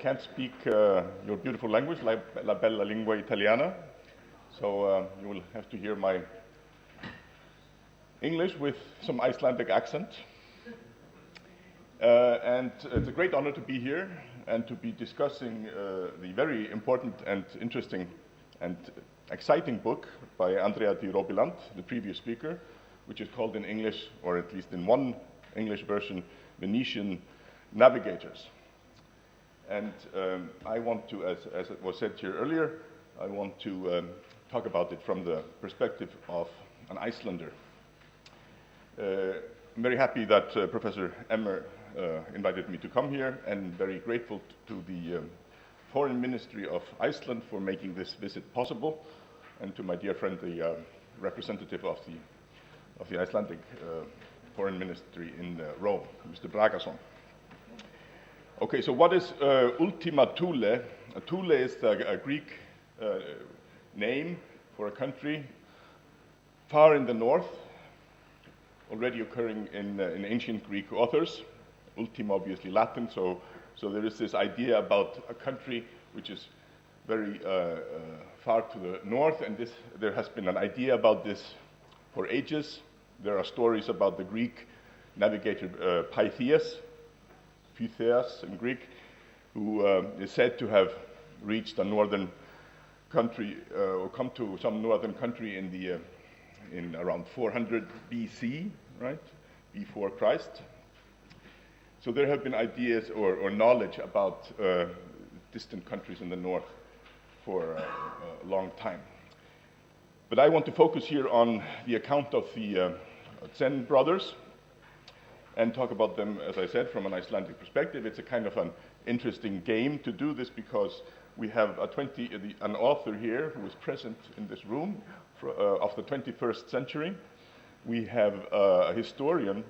can't speak your beautiful language, la bella lingua italiana, so you will have to hear my English with some Icelandic accent. And it's a great honor to be here and to be discussing the very important and interesting and exciting book by Andrea di Robiland, the previous speaker, which is called in English, or at least in one English version, Venetian Navigators. And I want to, as it was said here earlier, I want to talk about it from the perspective of an Icelander. I'm very happy that Professor Emmer invited me to come here, and very grateful to the Foreign Ministry of Iceland for making this visit possible, and to my dear friend, the representative of the Icelandic Foreign Ministry in Rome, Mr. Bragason. Okay, so what is Ultima Thule? Thule is a Greek name for a country far in the north, already occurring in ancient Greek authors. Ultima, obviously Latin, so there is this idea about a country which is very far to the north, and there has been an idea about this for ages. There are stories about the Greek navigator Pytheas in Greek, who is said to have reached a northern country, or come to some northern country in around 400 BC, right, before Christ. So there have been ideas or knowledge about distant countries in the north for a long time. But I want to focus here on the account of the Zen brothers, and talk about them, as I said, from an Icelandic perspective. It's a kind of an interesting game to do this, because we have an author here who is present in this room of the 21st century. We have a historian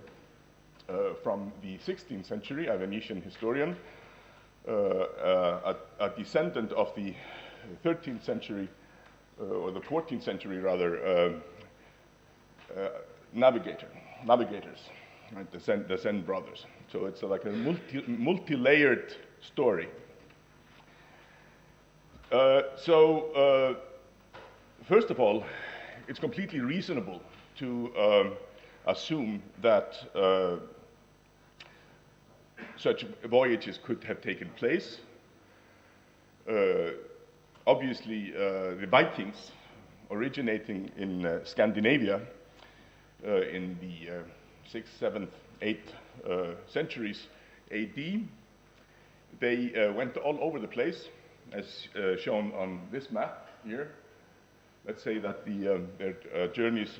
from the 16th century, a Venetian historian, a descendant of the 13th century, or the 14th century rather, navigators. Right, the Zen brothers. So it's like a multi-layered story. First of all, it's completely reasonable to assume that such voyages could have taken place. Obviously, the Vikings, originating in Scandinavia in the 6th, 7th, 8th centuries AD. They went all over the place, as shown on this map here. Let's say that their journeys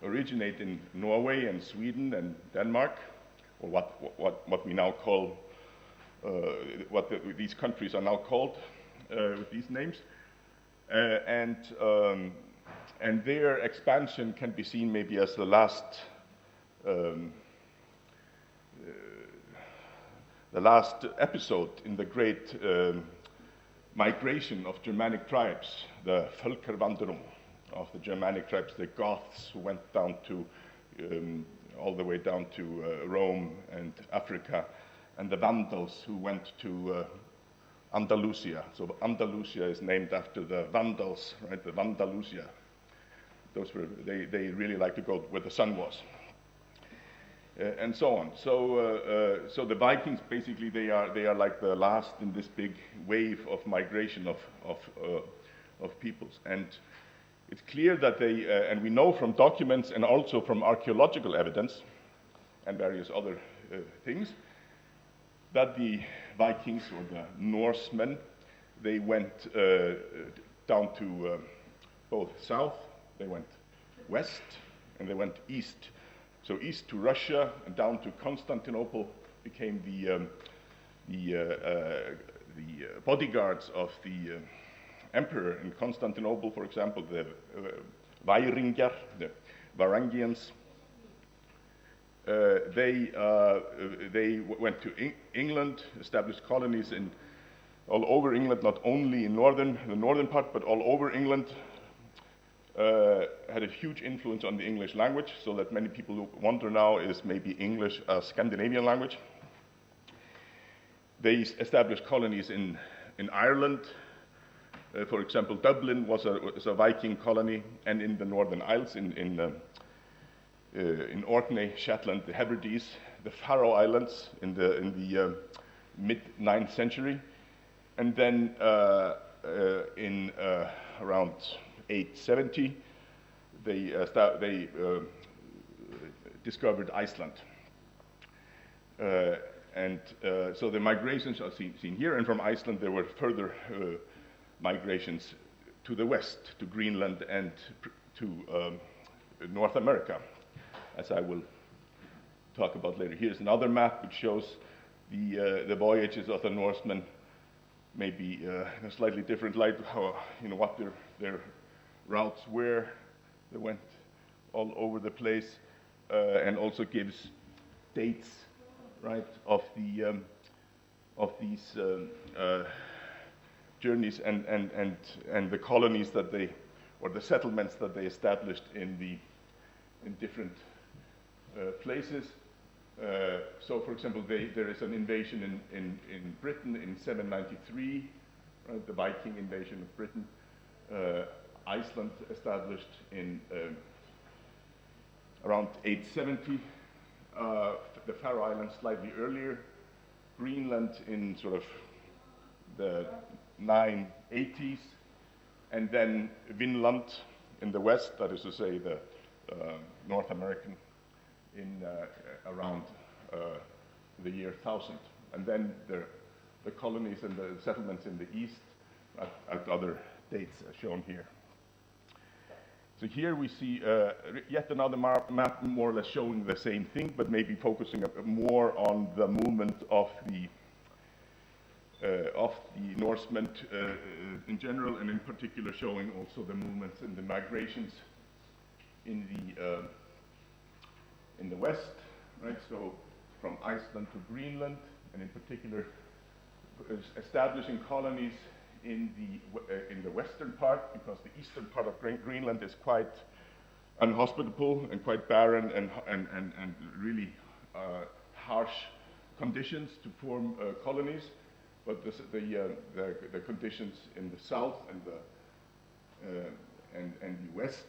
originate in Norway and Sweden and Denmark, or what we now call, these countries are now called with these names. And their expansion can be seen maybe as the last episode in the great migration of Germanic tribes, the Völkerwanderung of the Germanic tribes, the Goths who went down to, all the way down to Rome and Africa, and the Vandals who went to Andalusia. So Andalusia is named after the Vandals, right? The Vandalusia. Those were, they really like to go where the sun was. And so on. So the Vikings, basically, they are like the last in this big wave of migration of peoples. And it's clear that they, and we know from documents and also from archaeological evidence and various other things, that the Vikings, or the Norsemen, they went down to both south, they went west, and they went east. So east to Russia and down to Constantinople became the bodyguards of the emperor in Constantinople, for example, the Vairengjar, the Varangians. They went to England, established colonies all over England, not only in the northern part, but all over England. Had a huge influence on the English language, so that many people wonder now, is maybe English a Scandinavian language? they established colonies in Ireland. For example, Dublin was a Viking colony, and in the Northern Isles, in Orkney, Shetland, the Hebrides, the Faroe Islands in the mid-9th century, and then in around 870, they discovered Iceland. So the migrations are seen here, and from Iceland there were further migrations to the west, to Greenland and to North America, as I will talk about later. Here's another map which shows the voyages of the Norsemen, maybe in a slightly different light, how, what their routes were. They went all over the place, and also gives dates, right, of these journeys and the colonies that they, or the settlements that they established in different places. So, for example, there is an invasion in Britain in 793, right, the Viking invasion of Britain. Iceland established in around 870. The Faroe Islands slightly earlier. Greenland in sort of the 980s, and then Wineland in the west, that is to say the North American, in around the year 1000. And then the colonies and the settlements in the east at other dates as shown here. So here we see yet another map more or less showing the same thing, but maybe focusing more on the movement of the Norsemen in general, and in particular showing also the movements and the migrations in the west, right? So from Iceland to Greenland, and in particular establishing colonies in the western part, because the eastern part of Greenland is quite unhospitable and quite barren and really harsh conditions to form colonies. But the conditions in the south and the west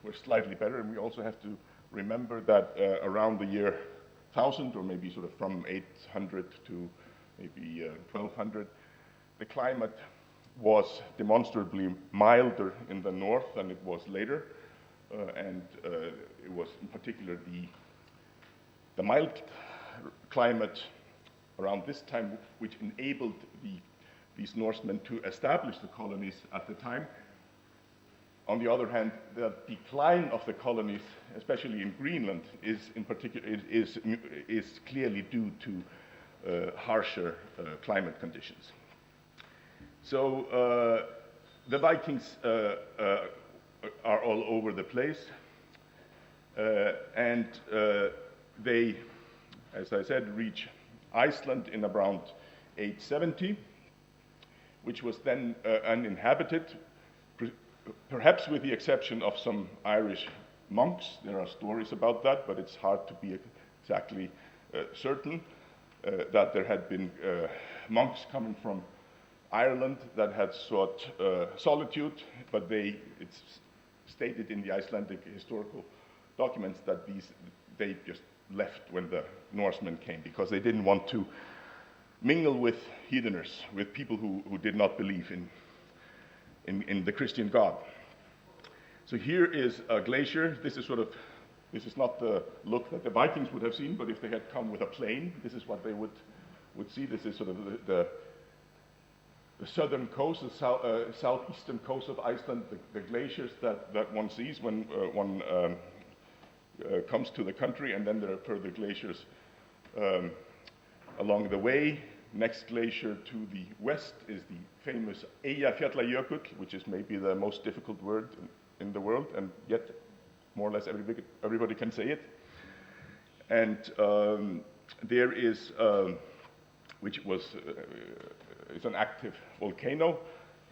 were slightly better, and we also have to remember that around the year 1000, or maybe sort of from 800 to maybe 1200, the climate was demonstrably milder in the north than it was later, and it was in particular the mild climate around this time which enabled these Norsemen to establish the colonies at the time. On the other hand, the decline of the colonies, especially in Greenland, is clearly due to harsher climate conditions. So the Vikings are all over the place, and they, as I said, reach Iceland in around 870, which was then uninhabited, perhaps with the exception of some Irish monks. There are stories about that, but it's hard to be exactly certain that there had been monks coming from Ireland that had sought solitude, but it's stated in the Icelandic historical documents that they just left when the Norsemen came, because they didn't want to mingle with heatheners, with people who did not believe in the Christian God. So here is a glacier. This is not the look that the Vikings would have seen, but if they had come with a plane, this is what they would see. This is sort of the southern coast, the southeastern coast of Iceland, the glaciers that one sees when one comes to the country, and then there are further glaciers along the way. Next glacier to the west is the famous Eyjafjallajökull, which is maybe the most difficult word in the world, and yet more or less everybody can say it. And there is, which was is an active volcano,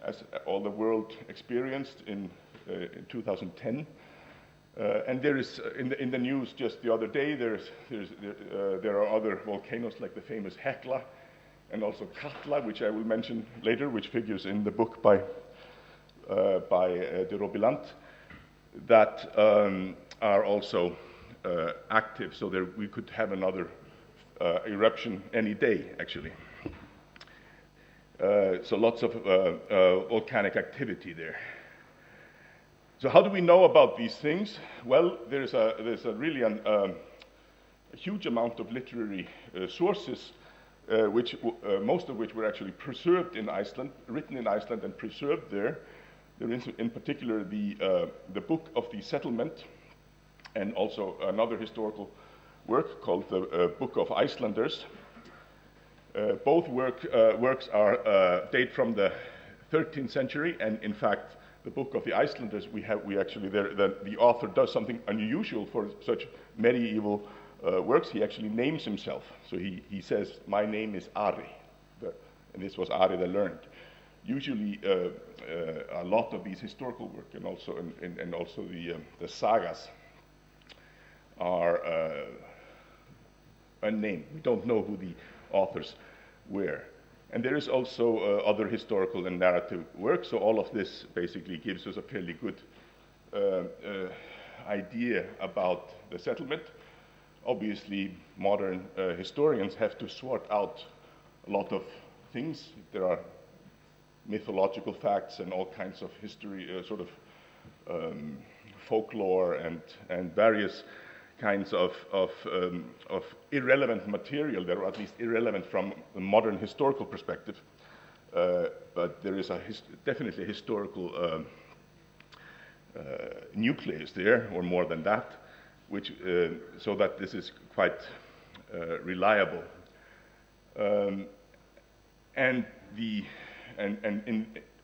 as all the world experienced in 2010. And there is, in the news just the other day, there are other volcanoes like the famous Hekla and also Katla, which I will mention later, which figures in the book by de Robilant, that are also active, so there we could have another eruption any day, actually. So lots of volcanic activity there. So how do we know about these things? Well, there's a really a huge amount of literary sources, which most of which were actually preserved in Iceland, written in Iceland and preserved there. There is, in particular, the Book of the Settlement, and also another historical work called the Book of Icelanders. Both works are date from the 13th century, and in fact, the Book of the Icelanders, the author does something unusual for such medieval works. He actually names himself. So he says, "My name is Ari," and this was Ari the Learned. Usually, a lot of these historical work and also the sagas are unnamed. We don't know who the authors were. And there is also other historical and narrative work, so all of this basically gives us a fairly good idea about the settlement. Obviously, modern historians have to sort out a lot of things. There are mythological facts and all kinds of history, folklore and various kinds of irrelevant material that are at least irrelevant from a modern historical perspective. But there is definitely a historical nucleus there, or more than that, which so that this is quite reliable. And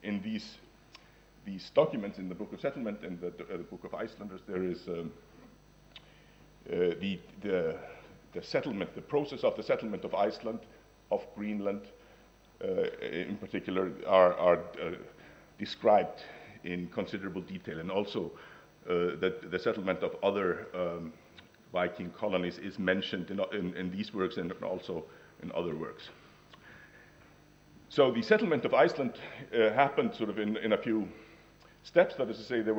in these documents in the Book of Settlement and the Book of Icelanders, there is the settlement, the process of the settlement of Iceland, of Greenland, in particular, are described in considerable detail, and also that the settlement of other Viking colonies is mentioned in these works and also in other works. So the settlement of Iceland happened sort of in a few steps. That is to say, there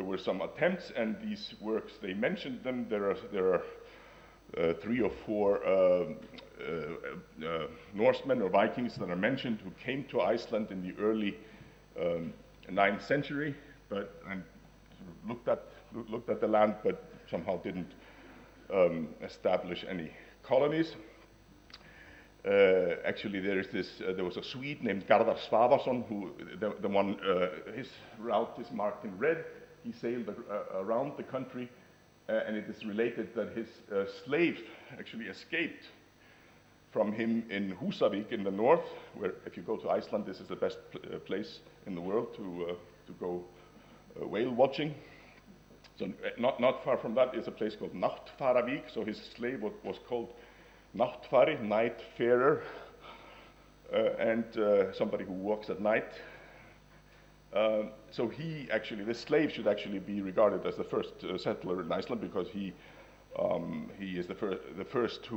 were some attempts, and these works, they mentioned them. There are 3 or 4 Norsemen or Vikings that are mentioned who came to Iceland in the early 9th century, and looked at the land, but somehow didn't establish any colonies. Actually, there was a Swede named Garðar Svavarsson, who his route is marked in red. He sailed around the country, and it is related that his slave actually escaped from him in Húsavík in the north, where, if you go to Iceland, this is the best place in the world to go whale watching. So not far from that is a place called Náttfaravík. So his slave was called Náttfari, night farer, and somebody who walks at night. So this slave should actually be regarded as the first settler in Iceland, because he is the first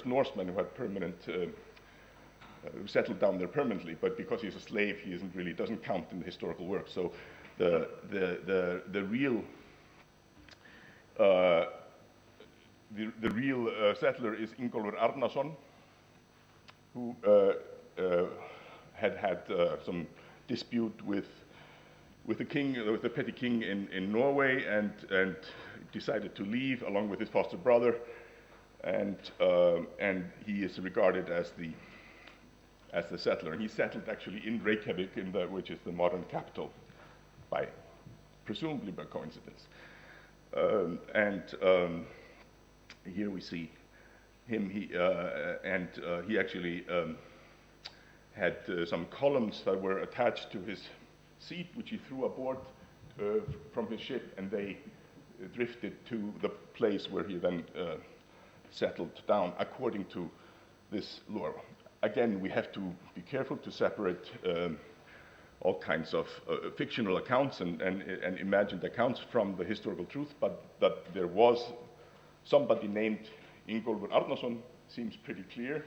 Norseman who had permanent, who settled down there permanently. But because he's a slave, he doesn't count in the historical work. So the real settler is Ingólfur Arnarsson, who had some dispute with the petty king in Norway, and decided to leave along with his foster brother, and he is regarded as the settler. And he settled actually in Reykjavik, which is the modern capital, presumably by coincidence. Here we see him. He actually had some columns that were attached to his seat, which he threw aboard from his ship, and they drifted to the place where he then settled down, according to this lore. Again, we have to be careful to separate all kinds of fictional accounts and imagined accounts from the historical truth, but that there was somebody named Ingólfur Arnarsson seems pretty clear.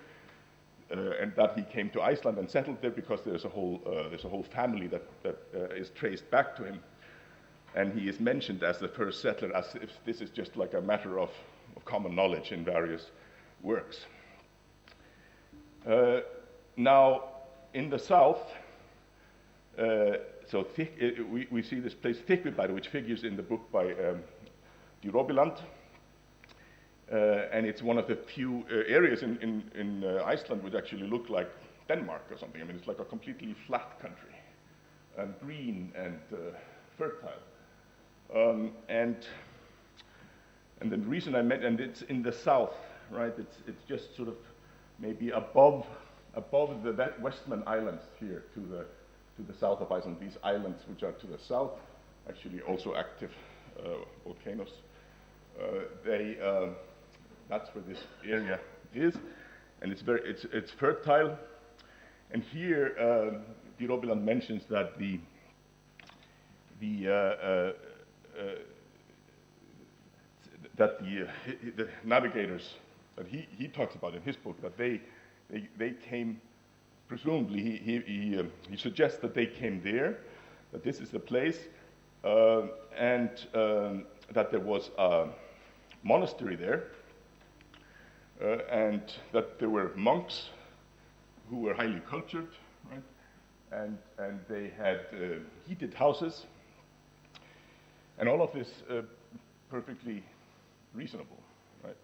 and that he came to Iceland and settled there because there's a whole family that is traced back to him, and he is mentioned as the first settler, as if this is just like a matter of common knowledge in various works. Now, in the south, we see this place Thickvibær, which figures in the book by Robiland. And it's one of the few areas in Iceland which actually look like Denmark or something. I mean, it's like a completely flat country, and green and fertile. And the reason I meant, and it's in the south, right? It's just sort of maybe above the Westman Islands here to the south of Iceland. These islands which are to the south, actually also active volcanoes. That's where this area is, and it's fertile. And here, Robiland mentions that the navigators that he talks about in his book, that they came, presumably he suggests that they came there, that this is the place, and that there was a monastery there, and that there were monks who were highly cultured, right? And they had heated houses, and all of this perfectly reasonable, right?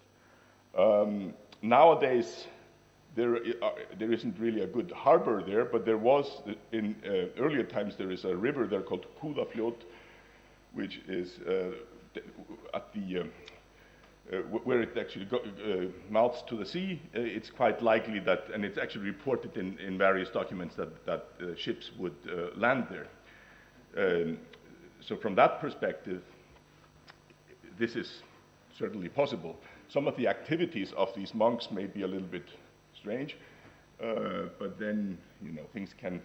Nowadays, there isn't really a good harbor there, but there was, in earlier times, there is a river there called Púðafljót, which is at the where it actually mouths to the sea. It's quite likely that, and it's actually reported in various documents, that ships would land there. So from that perspective, this is certainly possible. Some of the activities of these monks may be a little bit strange, but then, you know, things can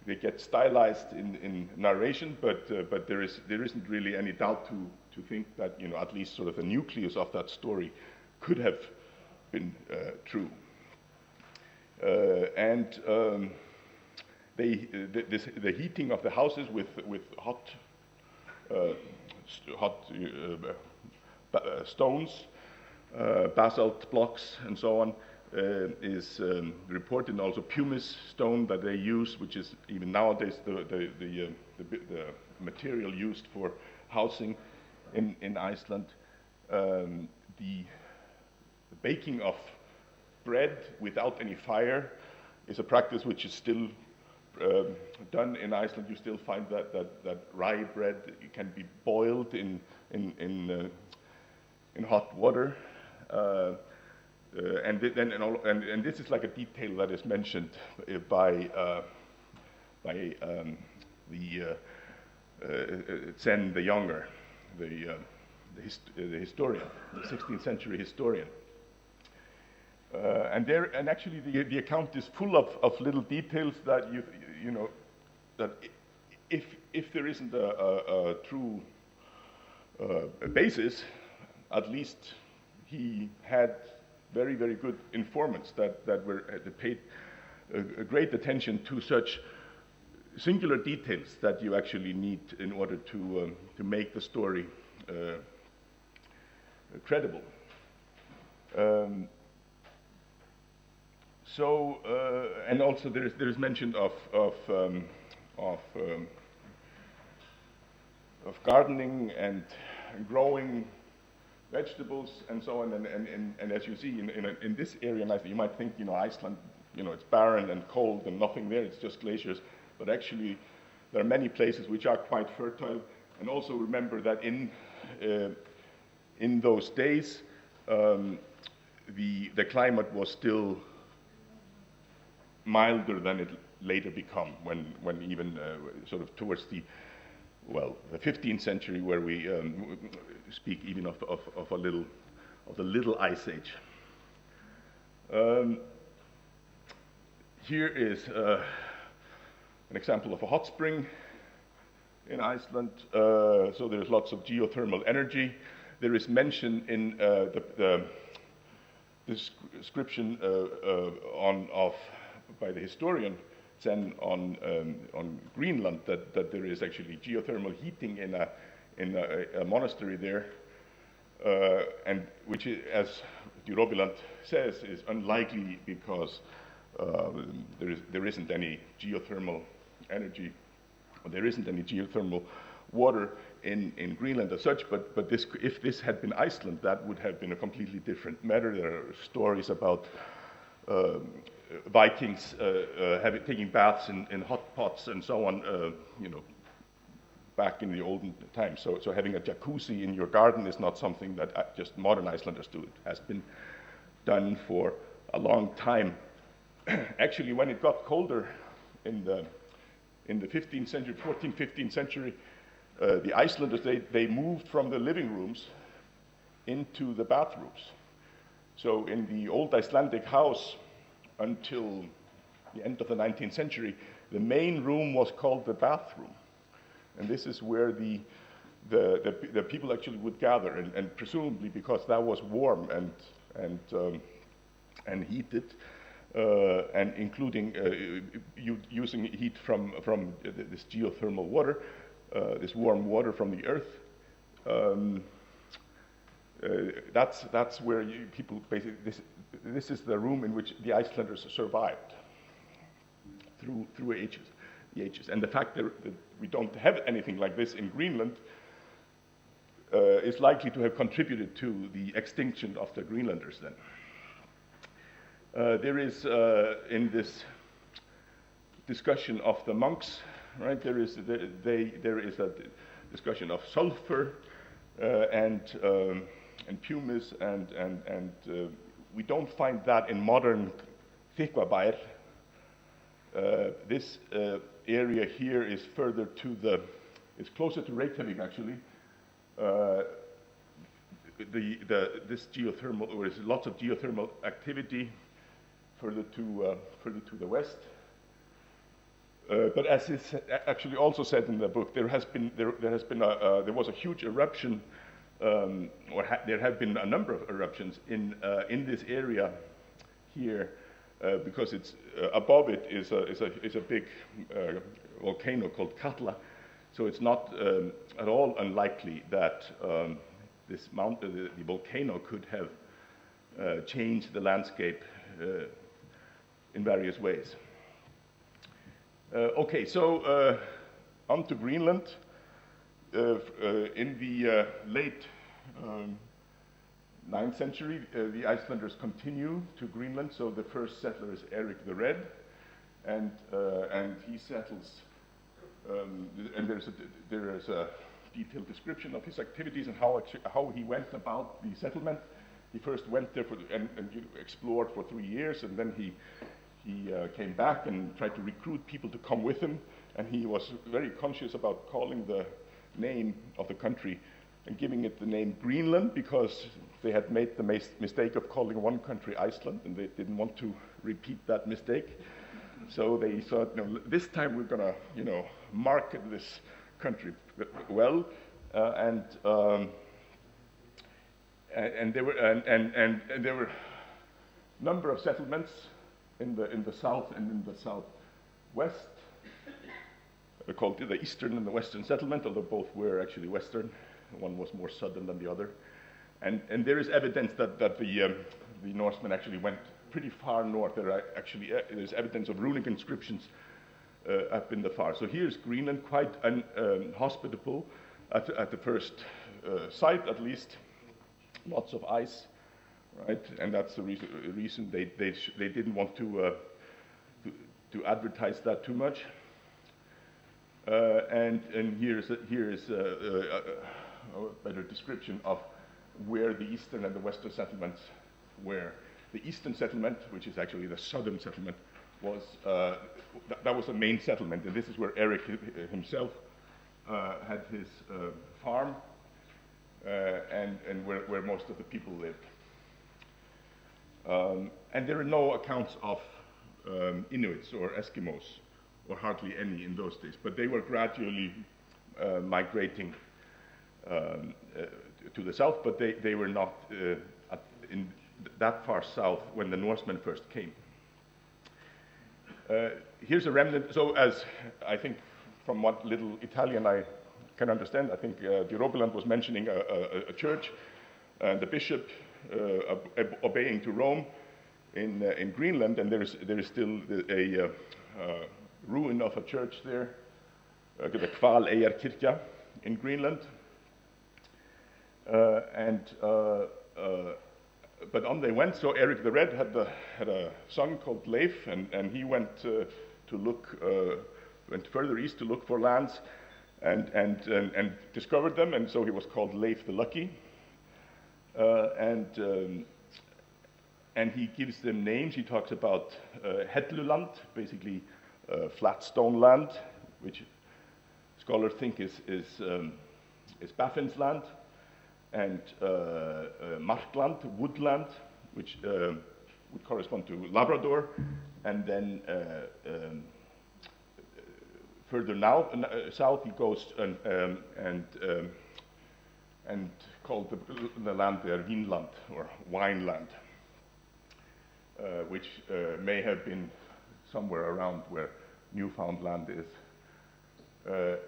they get stylized in narration, but there isn't really any doubt to think that, you know, at least sort of the nucleus of that story could have been true. The heating of the houses with hot stones, basalt blocks, and so on, is reported, and also pumice stone that they use, which is even nowadays the material used for housing in Iceland. The baking of bread without any fire is a practice which is still done in Iceland. You still find that rye bread can be boiled in hot water. And this is like a detail that is mentioned by Zen the Younger, the historian, the 16th century historian. And actually the account is full of little details that you know that if there isn't a true basis, at least he had very, very good informants that paid great attention to such singular details that you actually need in order to make the story credible. And also there is mention of gardening and growing vegetables and so on, and as you see in this area, you might think, you know, Iceland, you know, it's barren and cold and nothing there, it's just glaciers, but actually there are many places which are quite fertile. And also remember that in those days, the climate was still milder than it later become, when even sort of towards the 15th century, where we speak even of the Little Ice Age. Here is an example of a hot spring in Iceland. So there's lots of geothermal energy. there is mention in the description by the historian Zen on Greenland that there is actually geothermal heating in a monastery there, and which, as Robiland says, is unlikely because there isn't any geothermal energy, or there isn't any geothermal water in Greenland as such, but if this had been Iceland, that would have been a completely different matter. There are stories about Vikings taking baths in hot pots and so on, back in the olden times. So having a jacuzzi in your garden is not something that just modern Icelanders do. It has been done for a long time. Actually, when it got colder in the 15th century, 14th, 15th century, the Icelanders, they moved from the living rooms into the bathrooms. So in the old Icelandic house, until the end of the 19th century, the main room was called the bathroom. And this is where the people actually would gather, and presumably because that was warm and heated, and including using heat from this geothermal water, this warm water from the earth. That's where people basically, this is the room in which the Icelanders survived through the ages. And the fact that we don't have anything like this in Greenland is likely to have contributed to the extinction of the Greenlanders then. There is, in this discussion of the monks, right, there is a discussion of sulfur and pumice, and we don't find that in modern Þykkvabær. This area here is further to it's closer to Reykjavik actually. This geothermal, or there's lots of geothermal activity further to the west. But as is actually also said in the book, there was a huge eruption, there have been a number of eruptions in this area here, because it's above it is a big volcano called Katla, so it's not at all unlikely that this the volcano could have changed the landscape in various ways. Okay, so on to Greenland. In the late 9th century, the Icelanders continue to Greenland. So the first settler is Eric the Red, and he settles. And there is a detailed description of his activities and how he went about the settlement. He first went there and explored for 3 years, and then he came back and tried to recruit people to come with him. And he was very conscious about calling the name of the country and giving it the name Greenland, because they had made the mistake of calling one country Iceland, and they didn't want to repeat that mistake. So they thought, no, this time we're going to, market this country well, and there were a number of settlements in the south and in the southwest, called the Eastern and the Western settlement, although both were actually Western. One was more southern than the other. And there is evidence that the Norsemen actually went pretty far north. There's evidence of runic inscriptions up in the far. So here's Greenland, quite hospitable at the first sight, at least. Lots of ice, right? And that's the reason they didn't want to advertise that too much. And here is a better description of where the eastern and the western settlements were. The eastern settlement, which is actually the southern settlement, was that was the main settlement, and this is where Eric himself had his farm, and where most of the people lived. And there are no accounts of Inuits or Eskimos, or hardly any in those days, but they were gradually migrating to the south, but they were not in that far south when the Norsemen first came. Here's a remnant. So as I think from what little Italian I can understand, I think de Robeland was mentioning a church and the bishop obeying to Rome in Greenland, and there is still a ruin of a church there, the Kval Eyjarkirkja in Greenland. But on they went. So Eric the Red had a son called Leif, and he went went further east to look for lands, and discovered them, and so he was called Leif the Lucky. And he gives them names. He talks about Helluland, basically flat stone land, which scholars think is Baffin's land, and Markland, woodland, which would correspond to Labrador, and then further south he goes and called the land there Wineland, or Wineland, which may have been somewhere around where Newfoundland is.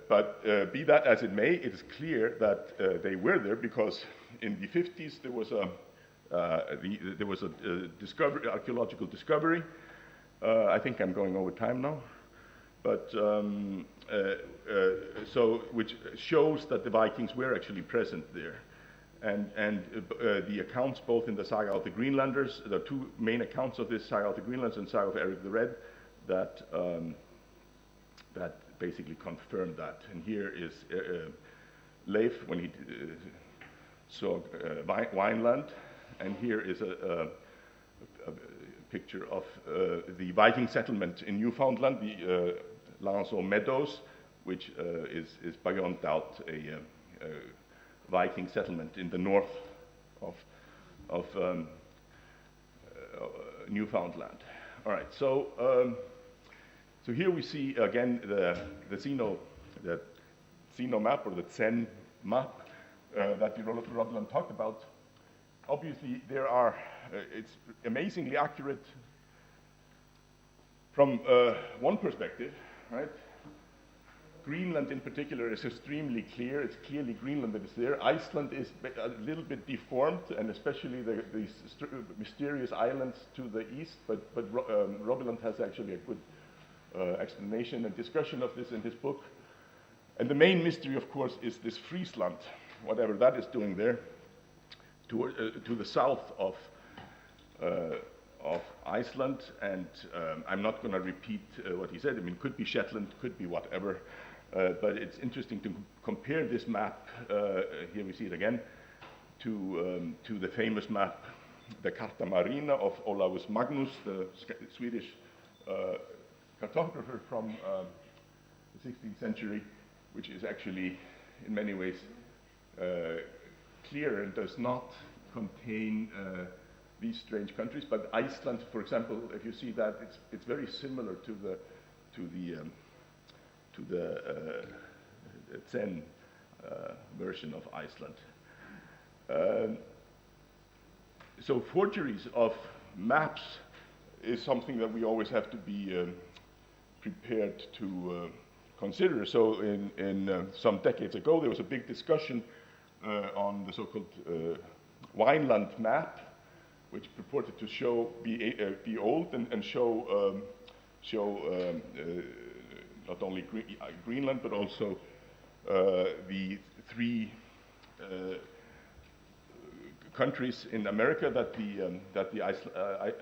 But be that as it may, it is clear that they were there, because in the 50s there was a archaeological discovery. I think I'm going over time now, but which shows that the Vikings were actually present there. And the accounts both in the Saga of the Greenlanders, there are two main accounts of this, Saga of the Greenlanders and Saga of Eric the Red, that basically confirm that. And here is Leif when he saw Wineland, and here is a picture of the Viking settlement in Newfoundland, the Lanzo Meadows, which is beyond doubt a Viking settlement in the north of Newfoundland. All right, so here we see again the Zeno map, or the Zen map that Rodeland talked about. Obviously, there are it's amazingly accurate from one perspective, right? Greenland in particular is extremely clear. It's clearly Greenland that is there. Iceland is a little bit deformed, and especially these mysterious islands to the east, but Rodeland has actually a good explanation and discussion of this in his book. And the main mystery, of course, is this Friesland, whatever that is doing there, to the south of Iceland. And I'm not going to repeat what he said. I mean, could be Shetland, could be whatever. But it's interesting to compare this map, here we see it again, to the famous map, the Carta Marina of Olaus Magnus, the Swedish cartographer from the 16th century, which is actually in many ways clear and does not contain these strange countries. But Iceland, for example, if you see that, it's very similar to the Zen version of Iceland. So forgeries of maps is something that we always have to be prepared to consider. So in some decades ago, there was a big discussion on the so-called Wineland Map, which purported to be old and show not only Greenland, but also the three countries in America that the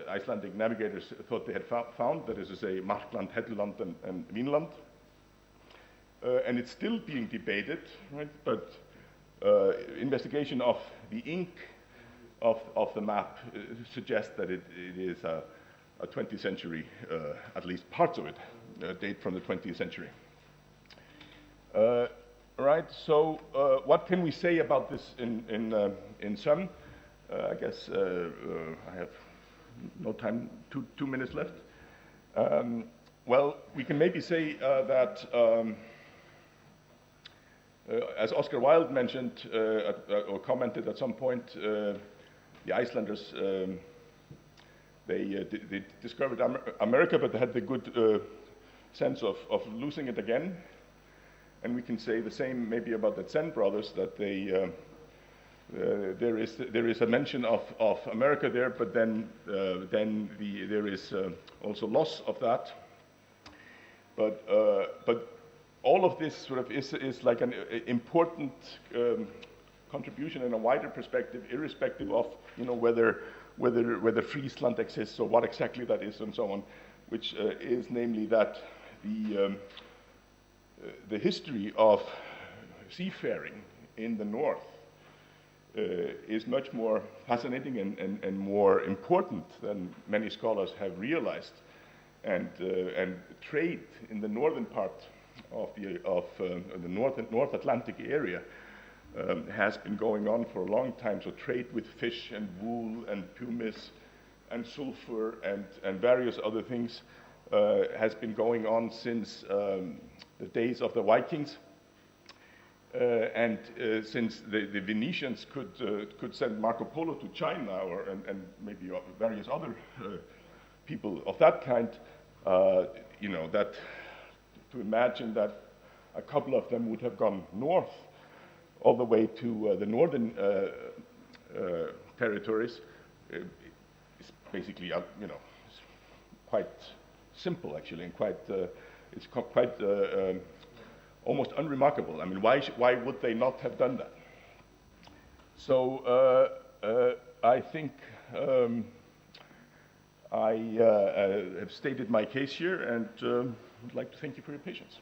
Icelandic navigators thought they had found, that is to say, Markland, Helluland, and Wineland. And it's still being debated, right? But investigation of the ink of the map suggests that it is a 20th century, at least parts of it, date from the 20th century. Right, so what can we say about this in sum? I guess I have no time, 2 minutes left. Well, we can maybe say that As Oscar Wilde mentioned or commented at some point, the Icelanders, they discovered America, but they had the good sense of losing it again. And we can say the same maybe about the Zen brothers, that they, there is a mention of America there, but then there is also loss of that. But all of this sort of is like an important contribution in a wider perspective, irrespective of whether Friesland exists or what exactly that is and so on, which is namely that the history of seafaring in the north is much more fascinating and more important than many scholars have realized, and trade in the northern part of the North Atlantic area has been going on for a long time. So trade with fish and wool and pumice and sulfur and various other things has been going on since the days of the Vikings, and since the Venetians could send Marco Polo to China, and maybe various other people of that kind, that to imagine that a couple of them would have gone north all the way to the northern territories is basically, quite simple actually, and it's quite almost unremarkable. I mean, why would they not have done that? So I think I have stated my case here, and would like to thank you for your patience.